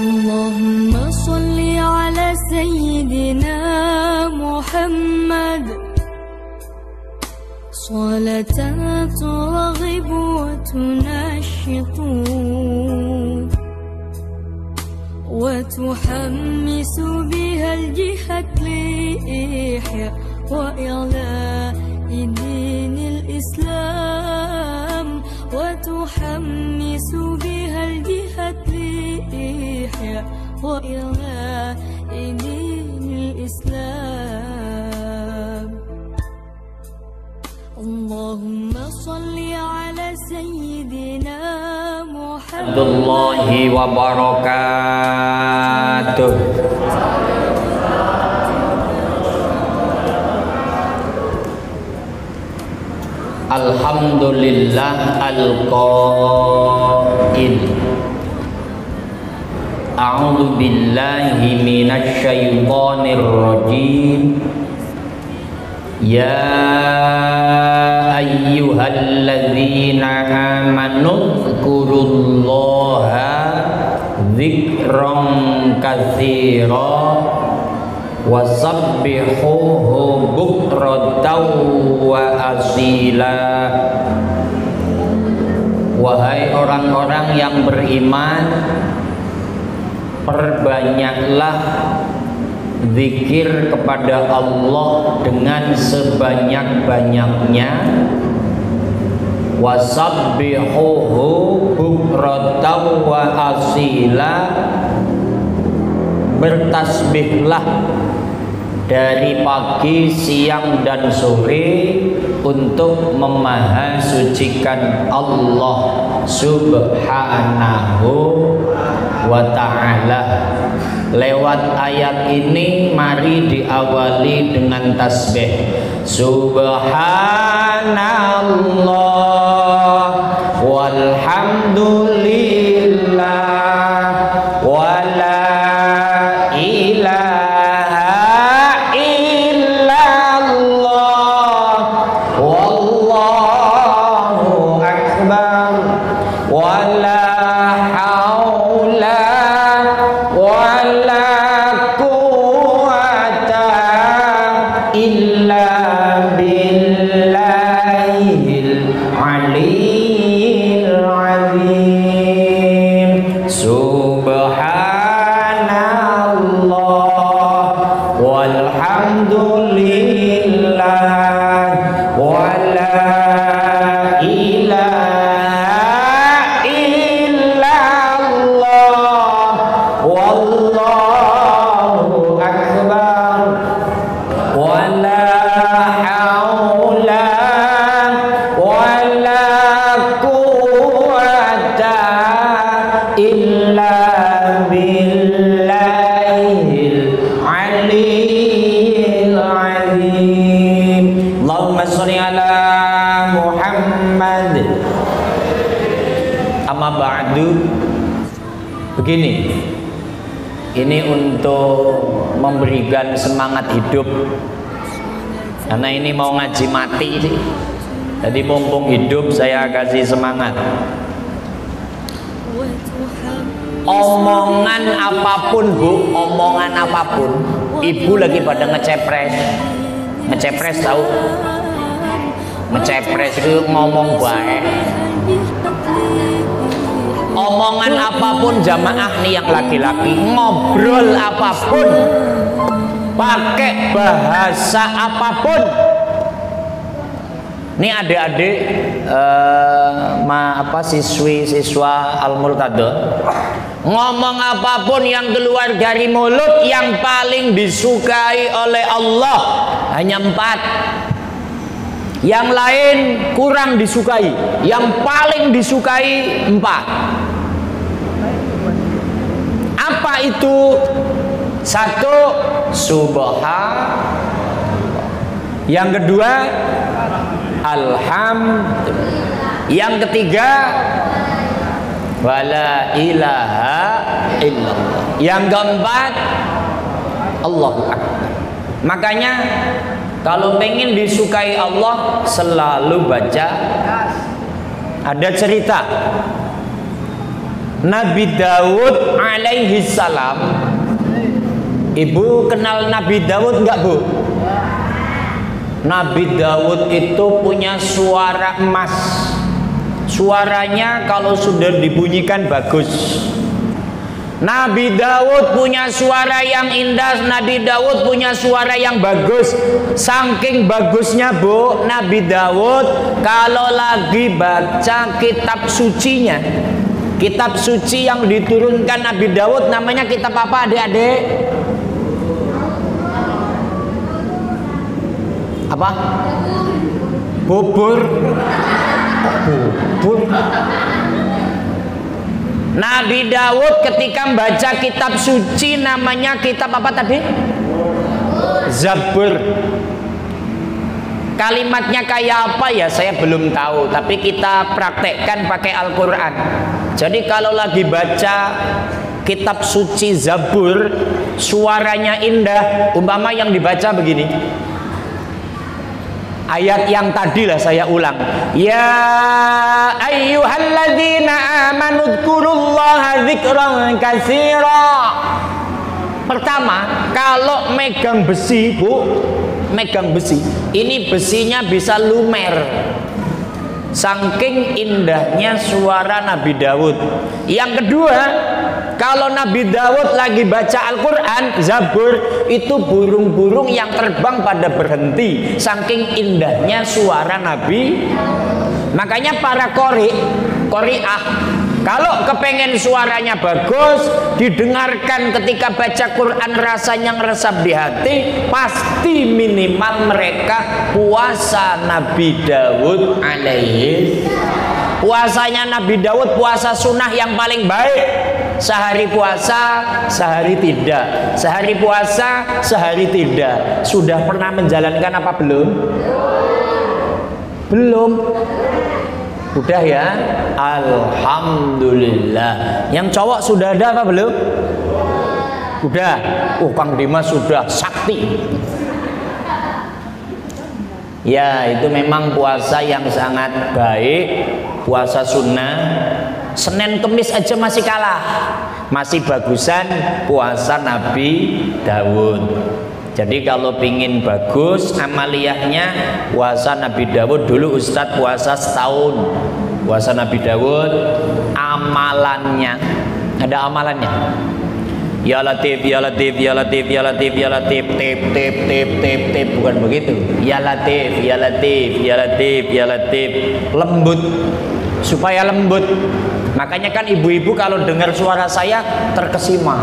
Allahumma salli ala sayyidina Muhammad salatan turaghibu wa tunashitu wa tuhammisu biha al-jihad li-ihya wa i'la'i dinil Islam wa tuhammisu biha al-jihad وإعلاء دين الإسلام اللهم صل على سيدنا محمد الله وبركاته. Alhamdulillah al-qail A'udzu billahi minasy syaithanir rajim. Ya ayyuhalladzina amanu dzkurullaha dzikran katsira wasabbihuhu bukratan wa asila. Wahai orang-orang yang beriman, perbanyaklah zikir kepada Allah dengan sebanyak-banyaknya. Wasabbihuhu bukratan wa asila, bertasbihlah dari pagi, siang, dan sore untuk memahasucikan Allah Subhanahu wa ta'ala. Lewat ayat ini mari diawali dengan tasbih. Subhanallah walhamdulillah wala ilaha illallah wallahu akbar wala haula wala quwwata illa billahil aliyyil azim. Subhanallah walhamdulillah wala ilaha illallah wallahu akbar wala haula wala quwwata illa billahil aliyyil azim. Allahumma sholli ala Muhammad. Amma ba'du. Begini, ini untuk memberikan semangat hidup, karena ini mau ngaji mati sih. Jadi mumpung hidup saya kasih semangat. Omongan apapun bu, omongan apapun, ibu lagi pada ngecepres. Ngecepres tahu? Ngecepres itu ngomong baik. Omongan apapun jamaah nih yang laki-laki, ngobrol apapun, pakai bahasa apapun, Ini adik-adik siswa Al-Murtado, ngomong apapun yang keluar dari mulut yang paling disukai oleh Allah hanya 4. Yang lain kurang disukai. Yang paling disukai 4. Apa itu? 1, subhanallah. Yang kedua, alhamdulillah. Yang ketiga, wala ilaha illallah. Yang keempat, Allahu akbar. Makanya kalau pengen disukai Allah selalu baca. Ada cerita Nabi Daud alaihi salam. Ibu kenal Nabi Daud enggak, Bu? Nabi Daud itu punya suara emas. Suaranya kalau sudah dibunyikan bagus. Nabi Daud punya suara yang indah. Nabi Daud punya suara yang bagus. Saking bagusnya, Bu, Nabi Daud kalau lagi baca kitab sucinya, kitab suci yang diturunkan Nabi Daud namanya kitab apa, adik-adik? Apa? Bubur. Nabi Daud ketika membaca kitab suci namanya kitab apa tadi? Zabur. Kalimatnya kayak apa ya saya belum tahu, tapi kita praktekkan pakai Al-Quran. Jadi kalau lagi baca kitab suci Zabur, suaranya indah, umpama yang dibaca begini. Ayat yang tadi lah saya ulang. Ya ayyuhalladzina amanu dzkurullaha dzikran katsira. Pertama, kalau megang besi, Bu, megang besi, ini besinya bisa lumer. Saking indahnya suara Nabi Daud. Yang kedua, kalau Nabi Daud lagi baca Al-Quran, Zabur, itu burung-burung yang terbang pada berhenti. Saking indahnya suara Nabi. Makanya para qori'ah, kalau kepengen suaranya bagus, didengarkan ketika baca Quran rasanya ngeresap di hati, pasti minimal mereka puasa Nabi Daud alaihi. Puasanya Nabi Daud puasa sunnah yang paling baik. Sehari puasa, sehari tidak. Sehari puasa, sehari tidak. Sudah pernah menjalankan apa belum? Belum. Udah ya? Alhamdulillah. Yang cowok sudah ada apa belum? Udah. Kang Dimas sudah sakti. Ya, itu memang puasa yang sangat baik. Puasa sunnah. Senin Kemis aja masih kalah. Masih bagusan puasa Nabi Daud. Jadi kalau pingin bagus amaliyahnya, puasa Nabi Daud dulu. Ustadz puasa setahun. Puasa Nabi Daud, amalannya, ada amalannya. Ya Latif, ya Latif, ya Latif, ya Latif, ya Latif, tip, bukan begitu. Ya Latif, ya Latif, ya Latif, ya Latif, lembut, supaya lembut. Makanya kan ibu-ibu kalau dengar suara saya terkesima.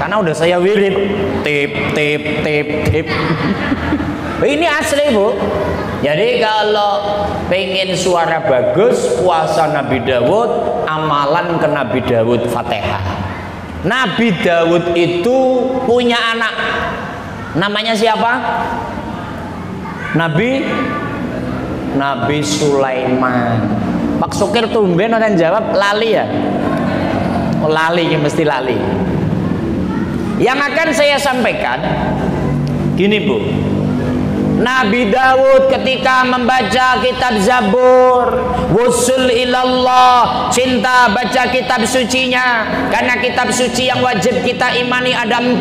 Karena udah saya wirid, tip. Ini asli, Bu. Jadi kalau pengen suara bagus, puasa Nabi Daud, amalan ke Nabi Daud Fatihah. Nabi Daud itu punya anak. Namanya siapa? Nabi Sulaiman. Pak Sukir tumben orang jawab lali ya? Oh, lali, mesti lali. Yang akan saya sampaikan gini, Bu. Nabi Daud ketika membaca kitab Zabur, wusul ilallah, cinta baca kitab sucinya. Karena kitab suci yang wajib kita imani ada 4,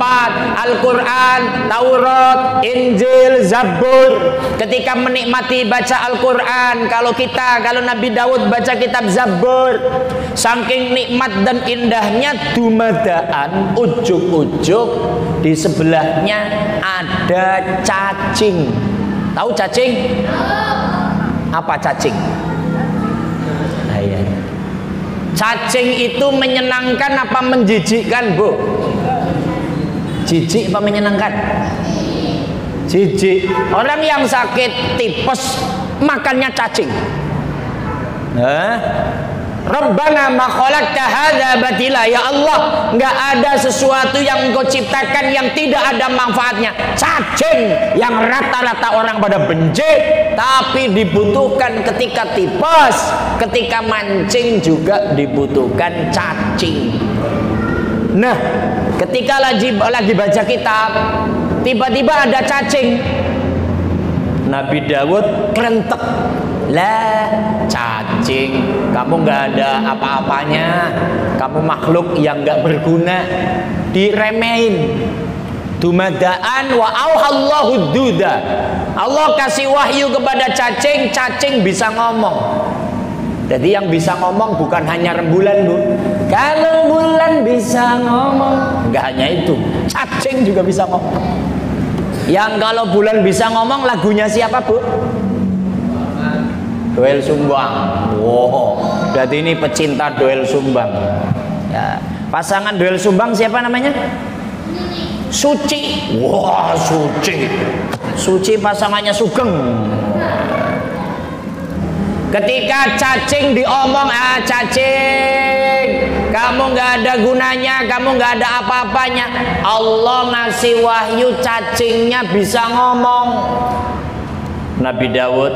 Al-Quran, Taurat, Injil, Zabur. Ketika menikmati baca Al-Quran, kalau Nabi Daud baca kitab Zabur, saking nikmat dan indahnya, dumadaan ujug-ujug di sebelahnya ada cacing. Tahu cacing? Apa cacing? Ayah. Cacing itu menyenangkan apa menjijikkan, Bu? Jijik apa menyenangkan? Jijik. Orang yang sakit tipes makannya cacing. Rabbana ma khalaqta hadza batila, ya Allah, enggak ada sesuatu yang Engkau ciptakan yang tidak ada manfaatnya. Cacing yang rata-rata orang pada benci, tapi dibutuhkan ketika tipes, ketika mancing juga dibutuhkan cacing. Nah, ketika lagi baca kitab, tiba-tiba ada cacing. Nabi Dawud kerentek. Lah, cacing, kamu nggak ada apa-apanya, kamu makhluk yang nggak berguna, diremehin. Dumadaan wa auhallahu duda. Allah kasih wahyu kepada cacing, cacing bisa ngomong. Jadi yang bisa ngomong bukan hanya rembulan, Bu. Kalau bulan bisa ngomong, nggak hanya itu, cacing juga bisa ngomong. Yang kalau bulan bisa ngomong, lagunya siapa, Bu? Doel Sumbang. Wow, berarti ini pecinta Doel Sumbang. Ya. Pasangan Doel Sumbang siapa namanya? Suci. Wah, Suci. Suci pasangannya Sugeng. Ketika cacing diomong, cacing, kamu nggak ada gunanya, kamu nggak ada apa-apanya. Allah ngasih wahyu, cacingnya bisa ngomong. Nabi Dawud,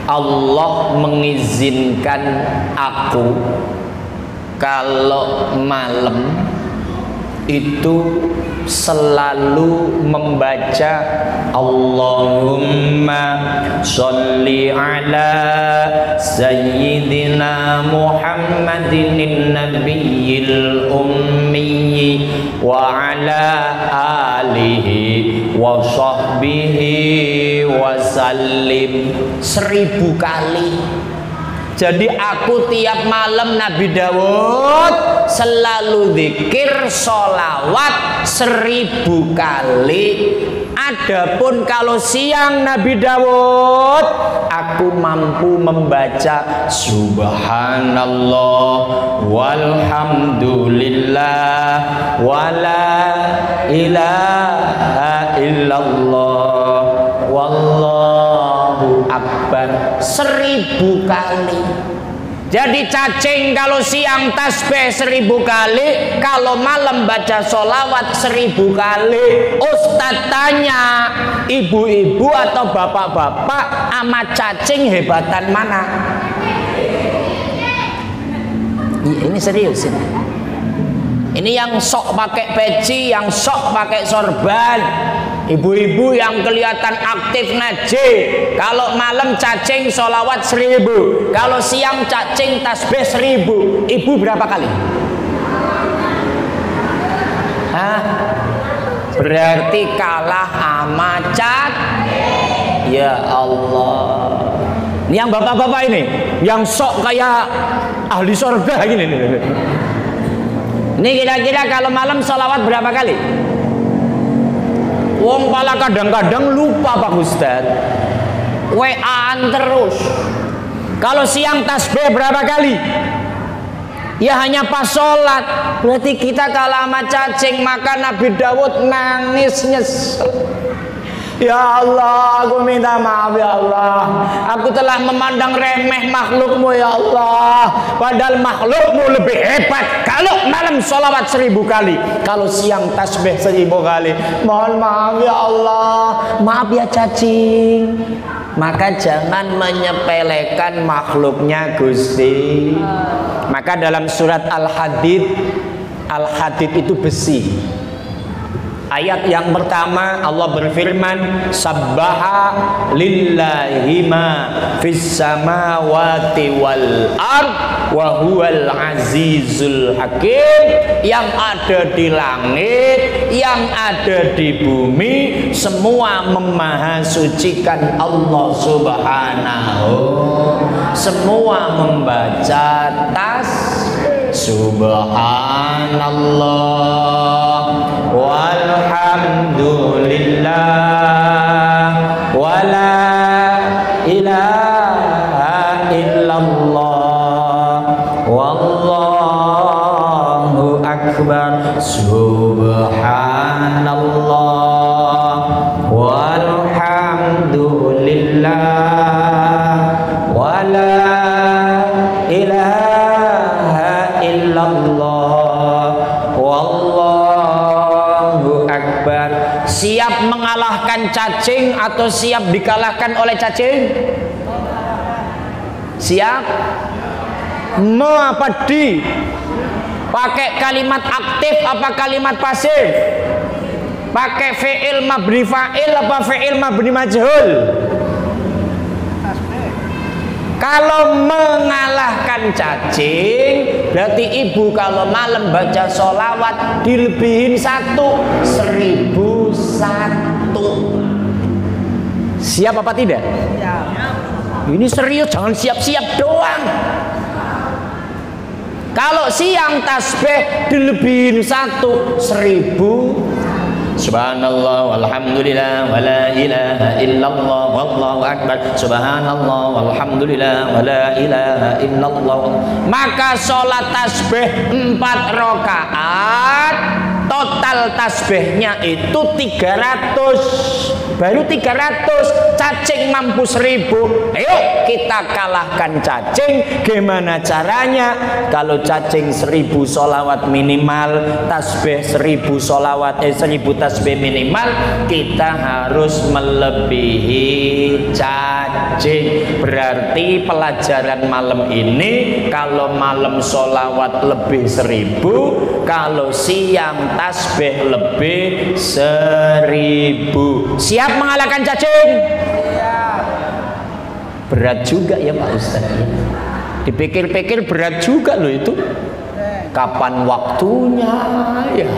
Allah mengizinkan aku kalau malam itu selalu membaca Allahumma sholli ala sayyidina Muhammadin nabiyil ummi wa ala alihi wa sahbihi wa sallim 1000 kali. Jadi aku tiap malam Nabi Dawud selalu zikir sholawat 1000 kali. Adapun kalau siang Nabi Dawud, aku mampu membaca subhanallah walhamdulillah wala ilaha illallah wallahu akbar 1000 kali. Jadi cacing kalau siang tasbih 1000 kali, kalau malam baca sholawat 1000 kali. Ustadz tanya, ibu-ibu atau bapak-bapak sama cacing hebatan mana? Ini serius ini. Ini yang sok pakai peci, yang sok pakai sorban. Ibu-ibu yang kelihatan aktif ngaji, kalau malam cacing sholawat 1000, kalau siang cacing tasbih 1000. Ibu berapa kali? Berarti kalah sama cacing. Ya Allah. Ini yang bapak-bapak ini, yang sok kayak ahli surga gini nih. Ini kira-kira kalau malam sholawat berapa kali? Wong pala kadang-kadang lupa Pak Ustadz, WA-an terus. Kalau siang tasbih berapa kali? Ya hanya pas sholat. Berarti kita kalah sama cacing. Maka Nabi Dawud nangis nyesel. Ya Allah, aku minta maaf ya Allah. Aku telah memandang remeh makhlukmu ya Allah. Padahal makhlukmu lebih hebat. Kalau malam sholawat 1000 kali, kalau siang tasbih 1000 kali. Mohon maaf ya Allah. Maaf ya cacing. Maka jangan menyepelekan makhluknya Gusti. Maka dalam surat Al-Hadid, Al-Hadid itu besi. Ayat yang pertama Allah berfirman, sabbaha lillahi ma fis samawati wal ard wa huwal azizul hakim. Yang ada di langit, yang ada di bumi, semua memahasucikan Allah Subhanahu. Semua membaca subhanallah walhamdulillah siap mengalahkan cacing atau siap dikalahkan oleh cacing? Siap? Apa di? Pakai kalimat aktif apa kalimat pasif? Pakai fi'il mabni fa'il apa fi'il mabni majhul? Kalau mengalahkan cacing, berarti ibu kalau malam baca sholawat dilebihin 1001. Siap apa tidak? Ini serius, jangan siap-siap doang. Kalau siang tasbih dilebihin 1000. Subhanallah walhamdulillah wala ilaha illallah wallahu akbar. Subhanallah walhamdulillah wala ilaha illallah. Maka sholat tasbih 4 rakaat, total tasbihnya itu 300. Baru 300, cacing mampu 1000. Ayo kita kalahkan cacing. Gimana caranya? Kalau cacing 1000 sholawat minimal, tasbih 1000 sholawat 1000 tasbih minimal, kita harus melebihi cacing. Berarti pelajaran malam ini, kalau malam sholawat lebih 1000, kalau siang tasbih lebih 1000. Siap mengalahkan cacing? Berat juga ya Pak Ustaz. Dipikir-pikir berat juga loh itu. Kapan waktunya ya?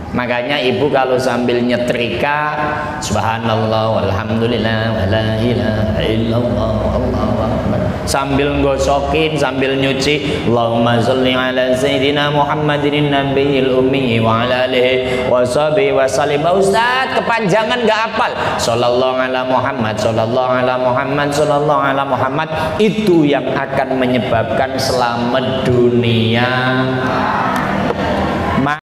Makanya ibu kalau sambil nyetrika subhanallah walhamdulillah wala ilaha illallah wallahu akbar, sambil ngosokin, sambil nyuci, Allahumma sholli ala sayyidina Muhammadin nabiyil ummi wa ala alihi washabihi wasallim. Ustaz kepanjangan nggak hafal. Sallallahu ala Muhammad, sallallahu ala Muhammad, sallallahu ala Muhammad. Itu yang akan menyebabkan selamat dunia